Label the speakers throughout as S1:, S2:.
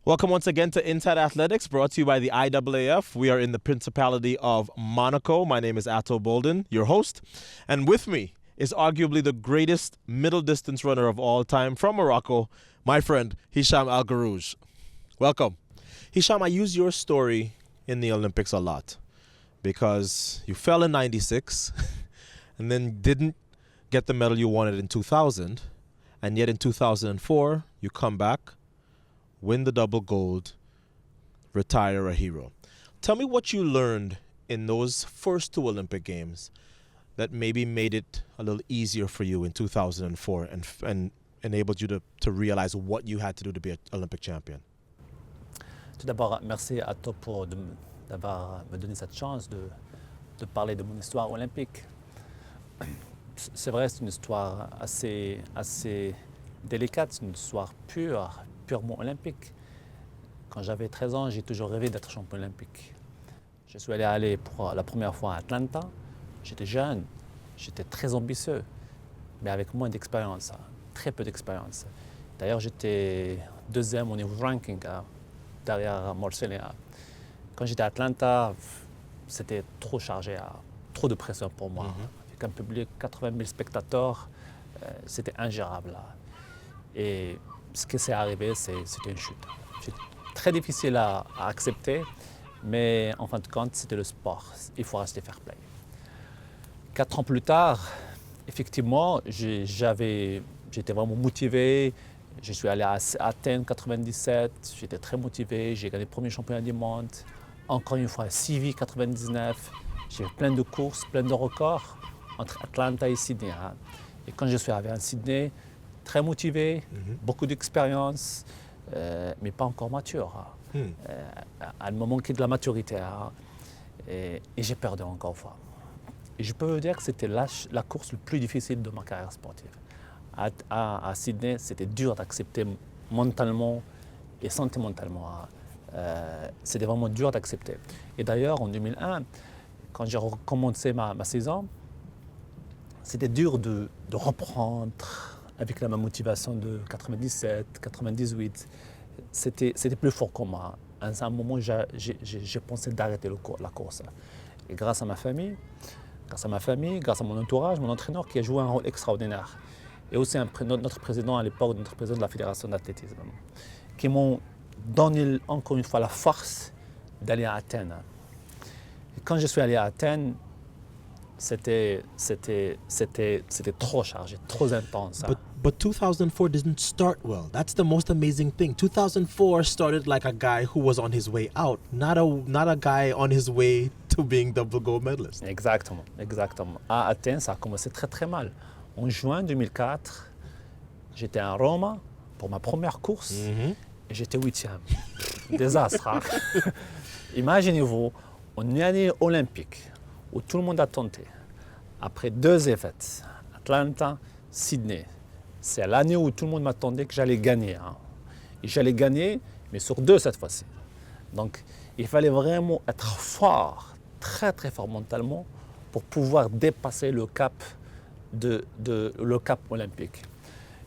S1: Welcome once again to Inside Athletics, brought to you by the IAAF. We are in the Principality of Monaco. My name is Ato Bolden, your host. And with me is arguably the greatest middle distance runner of all time from Morocco, my friend Hicham El Guerrouj. Welcome. Hicham, I use your story in the Olympics a lot because you fell in 96 and then didn't get the medal you wanted in 2000. And yet in 2004, you come back, win the double gold, retire a hero. Tell me what you learned in those first two Olympic Games that maybe made it a little easier for you in 2004 and enabled you to realize what you had to do to be an Olympic champion.
S2: Tout d'abord, merci à toi d'avoir me donné cette chance de parler de mon histoire olympique. C'est vrai, c'est une histoire assez délicate, c'est une histoire purement olympique. Quand j'avais 13 ans, j'ai toujours rêvé d'être champion olympique. Je suis allé pour la première fois à Atlanta. J'étais jeune, j'étais très ambitieux, mais avec moins d'expérience, très peu d'expérience. D'ailleurs, j'étais deuxième au niveau ranking, derrière Morcellia. Quand j'étais à Atlanta, c'était trop chargé, trop de pression pour moi. Avec un public, 80 000 spectateurs, c'était ingérable. Et ce qui s'est arrivé, c'était une chute. C'est très difficile à accepter, mais en fin de compte, c'était le sport. Il faut rester fair play. 4 ans plus tard, effectivement, j'étais vraiment motivé. Je suis allé à Athènes 97, j'étais très motivé. J'ai gagné le premier championnat du monde. Encore une fois, Civi 99. J'ai fait plein de courses, plein de records entre Atlanta et Sydney. Et quand je suis arrivé à Sydney, très motivé, beaucoup d'expérience, mais pas encore mature. Elle me manquait de la maturité. Et j'ai perdu encore une fois. Et je peux vous dire que c'était la course la plus difficile de ma carrière sportive. À Sydney, c'était dur d'accepter mentalement et sentimentalement. C'était vraiment dur d'accepter. Et d'ailleurs, en 2001, quand j'ai recommencé ma saison, c'était dur de reprendre avec la même motivation de 97, 98. C'était plus fort que moi. À un moment, j'ai pensé d'arrêter la course. Et grâce à ma famille, grâce à mon entourage, mon entraîneur qui a joué un rôle extraordinaire, et aussi notre président à l'époque, notre président de la Fédération d'athlétisme, qui m'ont donné encore une fois la force d'aller à Athènes. Et quand je suis allé à Athènes, c'était trop chargé, trop intense.
S1: But 2004 didn't start well. That's the most amazing thing. 2004 started like a guy who was on his way out, not a guy on his way to being double gold medalist.
S2: Exactement. À Athènes, ça a commencé très très mal. En juin 2004, j'étais à Rome pour ma première course et j'étais 8e. Désastre. Imaginez-vous, une année olympique où tout le monde a tenté. Après 2 défaites, Atlanta, Sydney, c'est l'année où tout le monde m'attendait que j'allais gagner. Et j'allais gagner, mais sur 2 cette fois-ci. Donc, il fallait vraiment être fort, très très fort mentalement pour pouvoir dépasser le cap olympique.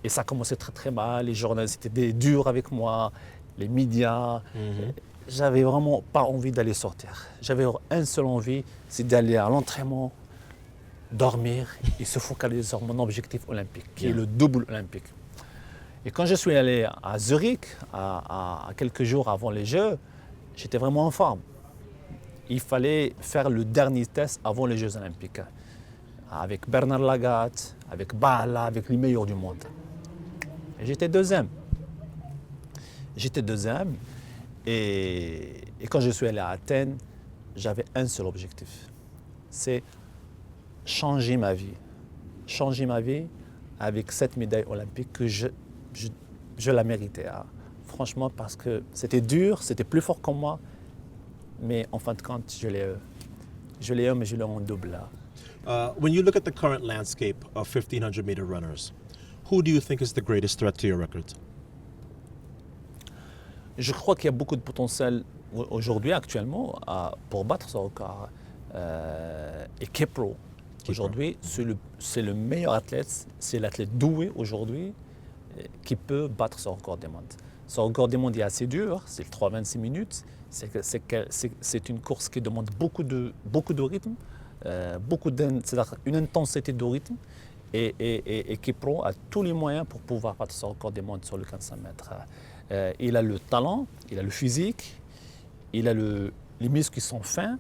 S2: Et ça commençait très très mal, les journalistes étaient durs avec moi, les médias. J'avais vraiment pas envie d'aller sortir. J'avais une seule envie, c'est d'aller à l'entraînement, dormir et se focaliser sur mon objectif olympique, qui est le double olympique. Et quand je suis allé à Zurich, à quelques jours avant les Jeux, j'étais vraiment en forme. Il fallait faire le dernier test avant les Jeux olympiques, avec Bernard Lagat, avec Bala, avec les meilleurs du monde. Et j'étais deuxième. Et quand je suis allé à Athènes, j'avais un seul objectif, c'est changer ma vie. Changer ma vie avec cette médaille olympique que je la méritais. Franchement, parce que c'était dur, c'était plus fort que moi, mais en fin de compte, je l'ai eu. Je l'ai eu, mais je l'ai en double.
S1: When you look at the current landscape of 1,500-meter runners, who do you think is the greatest threat to your record?
S2: Je crois qu'il y a beaucoup de potentiel aujourd'hui, actuellement, pour battre ce record. Et Kipro, aujourd'hui, c'est le meilleur athlète, c'est l'athlète doué aujourd'hui qui peut battre ce record du monde. Ce record du monde est assez dur, c'est le 3,26 minutes. C'est une course qui demande beaucoup de rythme, c'est-à-dire une intensité de rythme et qui prend à tous les moyens pour pouvoir battre ce record du monde sur le 400 mètres. Il a le talent, il a le physique, il a les muscles qui sont fins,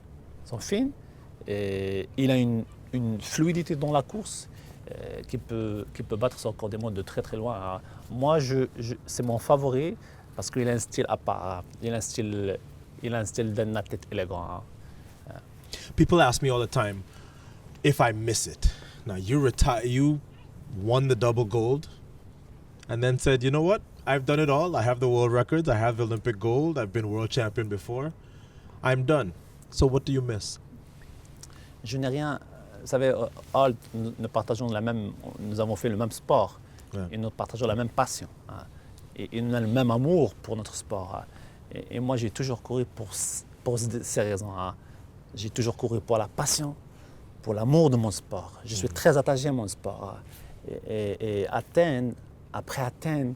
S2: et il a une fluidité dans la course qui peut battre ce record du monde de très très loin. Moi, c'est mon favori parce qu'il a un style à part, il a un style d'un athlète élégant.
S1: People ask me all the time if I miss it. Now you won the double gold and then said, you know what? I've done it all. I have the world records. I have the Olympic gold. I've been world champion before. I'm done. So what do you miss?
S2: Je n'ai rien. Vous savez, Alt, nous avons fait le même sport.
S1: Yeah.
S2: Et nous partageons la même passion. Et nous avons le même amour pour notre sport. Et moi, j'ai toujours couru pour ces raisons. J'ai toujours couru pour la passion, pour l'amour de mon sport. Je suis très attaché à mon sport. Et après Athènes,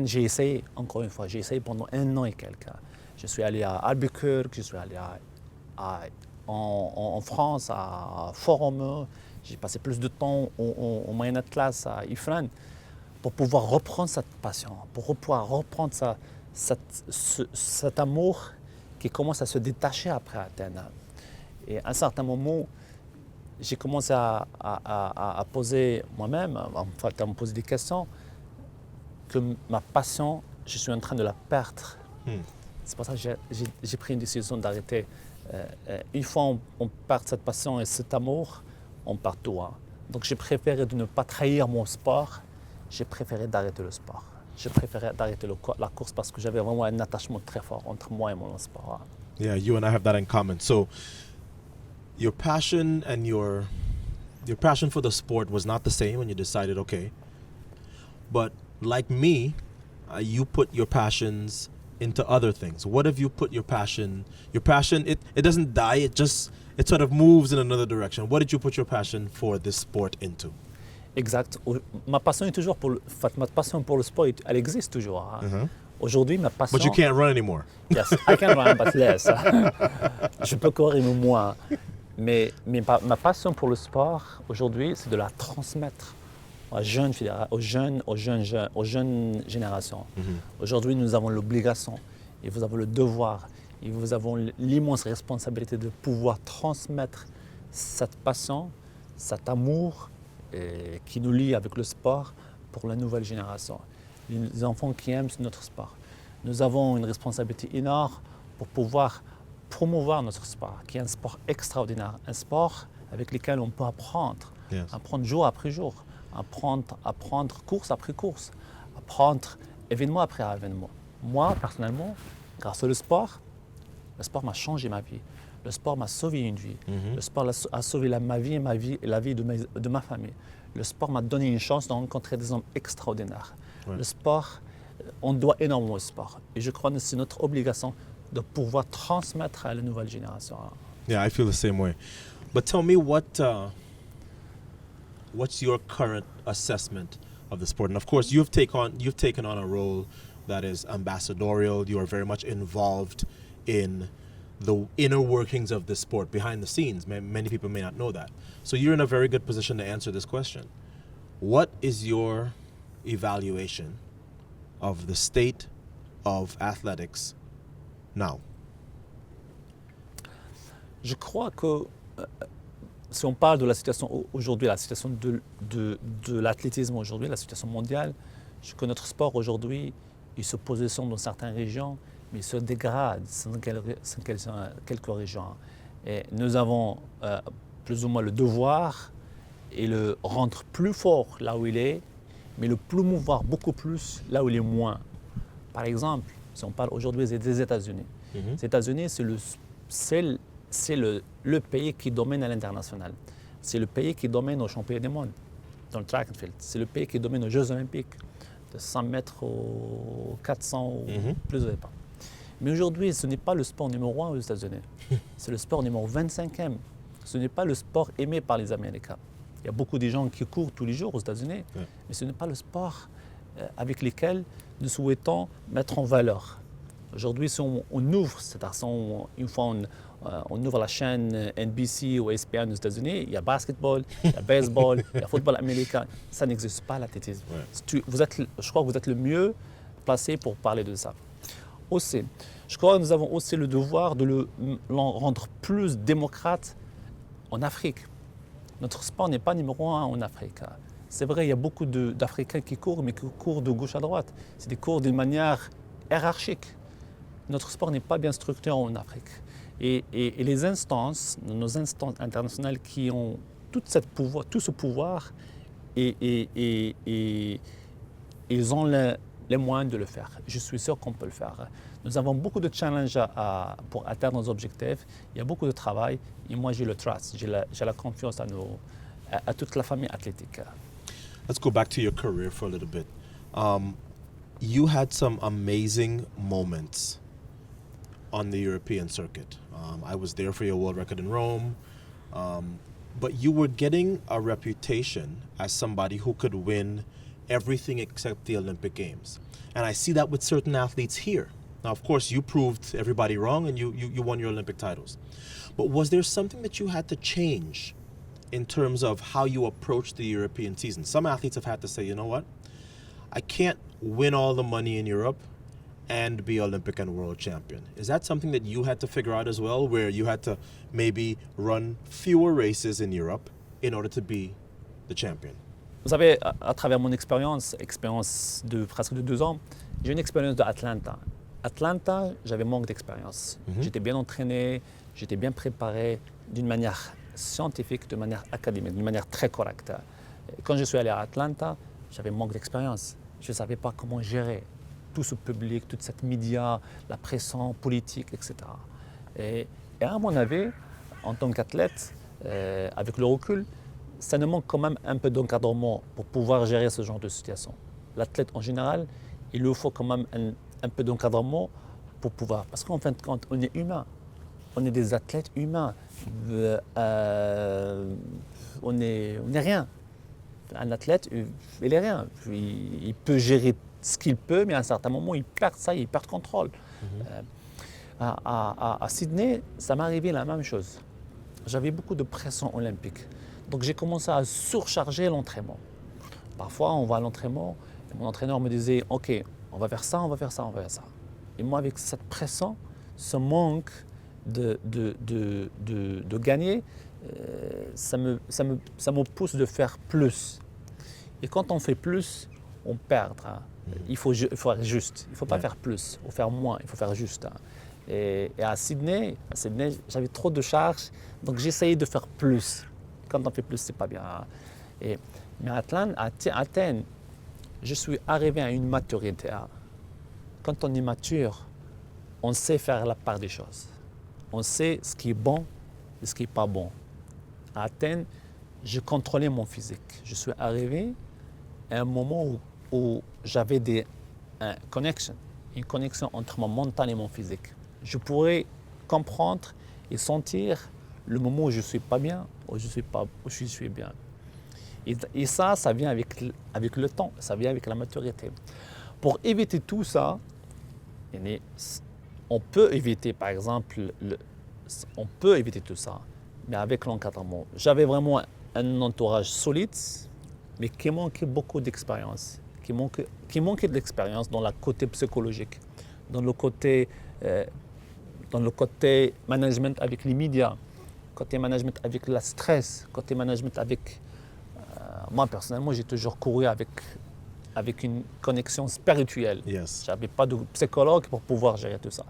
S2: j'ai essayé, encore une fois, j'ai essayé pendant 1 an et quelques. Je suis allé à Albuquerque, je suis allé en France, à Fort-Romeu. J'ai passé plus de temps au Moyen Atlas, à Ifrane, pour pouvoir reprendre cette passion, pour pouvoir reprendre cet amour qui commence à se détacher après Athènes. Et à un certain moment, j'ai commencé à poser moi-même, à me poser des questions, que ma passion, je suis en train de la perdre. C'est pour ça que j'ai pris une décision d'arrêter. Une fois on perd cette passion et cet amour, on perd tout. Donc j'ai préféré de ne pas trahir mon sport, j'ai préféré d'arrêter le sport. J'ai préféré d'arrêter la course parce que j'avais vraiment un attachement très fort entre moi et mon sport.
S1: Yeah, you and I have that in common. So your passion and your passion for the sport was not the same when you decided, okay. But like me, you put your passions into other things. What have you put your passion, it doesn't die, it sort of moves in another direction. What did you put your passion for this sport into?
S2: Exact. Ma passion est toujours ma passion pour le sport, elle existe toujours. Aujourd'hui, ma passion...
S1: But you can't run anymore.
S2: Yes, I can run, but less. Je peux courir moins. Mais ma passion pour le sport, aujourd'hui, c'est de la transmettre aux jeunes générations. Aujourd'hui, nous avons l'obligation et vous avez le devoir et vous avez l'immense responsabilité de pouvoir transmettre cette passion, cet amour qui nous lie avec le sport pour la nouvelle génération. Les enfants qui aiment notre sport. Nous avons une responsabilité énorme pour pouvoir promouvoir notre sport, qui est un sport extraordinaire, un sport avec lequel on peut apprendre,
S1: Yes.
S2: apprendre jour après jour, apprendre course après course, apprendre événement après événement. Moi, personnellement, grâce au sport m'a changé ma vie. Le sport m'a sauvé une vie. Le sport a sauvé ma vie et la vie de ma famille. Le sport m'a donné une chance de rencontrer des hommes extraordinaires.
S1: Ouais.
S2: Le sport, on doit énormément au sport. Et je crois que c'est notre obligation de pouvoir transmettre à la nouvelle génération.
S1: Yeah, I feel the same way. But tell me what's your current assessment of the sport? And of course, you've taken on a role that is ambassadorial. You are very much involved in the inner workings of the sport, behind the scenes. Many people may not know that. So you're in a very good position to answer this question. What is your evaluation of the state of athletics now?
S2: Je crois que si on parle de la situation aujourd'hui, la situation de l'athlétisme aujourd'hui, la situation mondiale, je crois que notre sport aujourd'hui, il se positionne dans certaines régions, mais il se dégrade dans quelques régions. Et nous avons plus ou moins le devoir et le rendre plus fort là où il est, mais le promouvoir beaucoup plus là où il est moins. Par exemple, si on parle aujourd'hui des États-Unis, les États-Unis, c'est le pays qui domine à l'international. C'est le pays qui domine aux championnats du monde dans le track and field. C'est le pays qui domine aux Jeux olympiques, de 100 mètres aux 400 ou plus de départ. Mais aujourd'hui, ce n'est pas le sport numéro 1 aux États-Unis. C'est le sport numéro 25e. Ce n'est pas le sport aimé par les Américains. Il y a beaucoup de gens qui courent tous les jours aux États-Unis, mais ce n'est pas le sport avec lesquels nous souhaitons mettre en valeur. Aujourd'hui, si on ouvre, c'est-à-dire une fois on ouvre la chaîne NBC ou ESPN aux États-Unis, il y a basketball, il y a baseball, il y a football américain. Ça n'existe pas, l'athlétisme.
S1: Ouais.
S2: Je crois que vous êtes le mieux placé pour parler de ça. Aussi, je crois que nous avons aussi le devoir de le rendre plus démocrate en Afrique. Notre sport n'est pas numéro 1 en Afrique. C'est vrai, il y a beaucoup d'Africains qui courent, mais qui courent de gauche à droite. C'est des cours d'une manière hiérarchique. Notre sport n'est pas bien structuré en Afrique. Et les instances, nos instances internationales qui ont tout ce pouvoir, et ils ont les moyens de le faire. Je suis sûr qu'on peut le faire. Nous avons beaucoup de challenges pour atteindre nos objectifs. Il y a beaucoup de travail. Et moi, j'ai le trust, j'ai la confiance à toute la famille athlétique.
S1: Let's go back to your career for a little bit. You had some amazing moments on the European circuit. I was there for your world record in Rome. But you were getting a reputation as somebody who could win everything except the Olympic Games. And I see that with certain athletes here. Now, of course, you proved everybody wrong and you won your Olympic titles. But was there something that you had to change in terms of how you approach the European season? Some athletes have had to say, you know what? I can't win all the money in Europe and be Olympic and world champion. Is that something that you had to figure out as well, where you had to maybe run fewer races in Europe in order to be the champion?
S2: Vous savez, à travers mon expérience de presque de 2 ans, j'ai une expérience de Atlanta. Atlanta, j'avais manque d'expérience. J'étais bien entraîné, j'étais bien préparé d'une manière scientifique, de manière académique, d'une manière très correcte. Quand je suis allé à Atlanta, j'avais manque d'expérience. Je ne savais pas comment gérer tout ce public, toute cette média, la pression politique, etc. Et à mon avis, en tant qu'athlète, avec le recul, ça nous manque quand même un peu d'encadrement pour pouvoir gérer ce genre de situation. L'athlète en général, il lui faut quand même un peu d'encadrement pour pouvoir. Parce qu'en fin de compte, on est humain. On est des athlètes humains. On n'est rien. Un athlète, il est rien. Il peut gérer ce qu'il peut, mais à un certain moment, il perd ça, il perd contrôle. À Sydney, ça m'est arrivé la même chose. J'avais beaucoup de pression olympique. Donc j'ai commencé à surcharger l'entraînement. Parfois, on va à l'entraînement, et mon entraîneur me disait « Ok, on va faire ça, on va faire ça, on va faire ça ». Et moi, avec cette pression, ce manque de gagner, ça me pousse de faire plus. Et quand on fait plus, on perd. Il faut faire juste. Il ne faut pas faire plus, il faut faire moins, il faut faire juste. Et à Sydney, j'avais trop de charges, donc j'essayais de faire plus. Quand on fait plus, c'est pas bien. Mais à Athènes, je suis arrivé à une maturité. Quand on est mature, on sait faire la part des choses. On sait ce qui est bon et ce qui n'est pas bon. À Athènes, je contrôlais mon physique. Je suis arrivé à un moment où j'avais une connexion entre mon mental et mon physique. Je pourrais comprendre et sentir le moment où je ne suis pas bien, où je suis bien. Et ça vient avec le temps, ça vient avec la maturité. Pour éviter tout ça, on peut éviter, par exemple, on peut éviter tout ça, mais avec l'encadrement. J'avais vraiment un entourage solide, mais qui manquait beaucoup d'expérience, qui manquait de l'expérience dans le côté psychologique, dans le côté management avec les médias, côté management avec le stress, côté management avec... moi, personnellement, j'ai toujours couru avec une connexion spirituelle.
S1: Yes.
S2: Je n'avais pas de psychologue pour pouvoir gérer tout ça.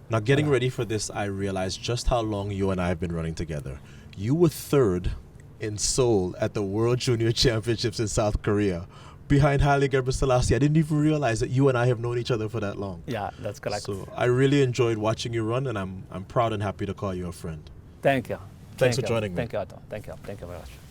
S1: Now, getting ready for this, I realized just how long you and I have been running together. You were third in Seoul at the World Junior Championships in South Korea, behind Haile Gebrselassie. I didn't even realize that you and I have known each other for that long.
S2: Yeah, that's correct.
S1: So I really enjoyed watching you run, and I'm proud and happy to call you a friend.
S2: Thank you.
S1: Thanks for joining me.
S2: Thank you, Otto. Thank you very much.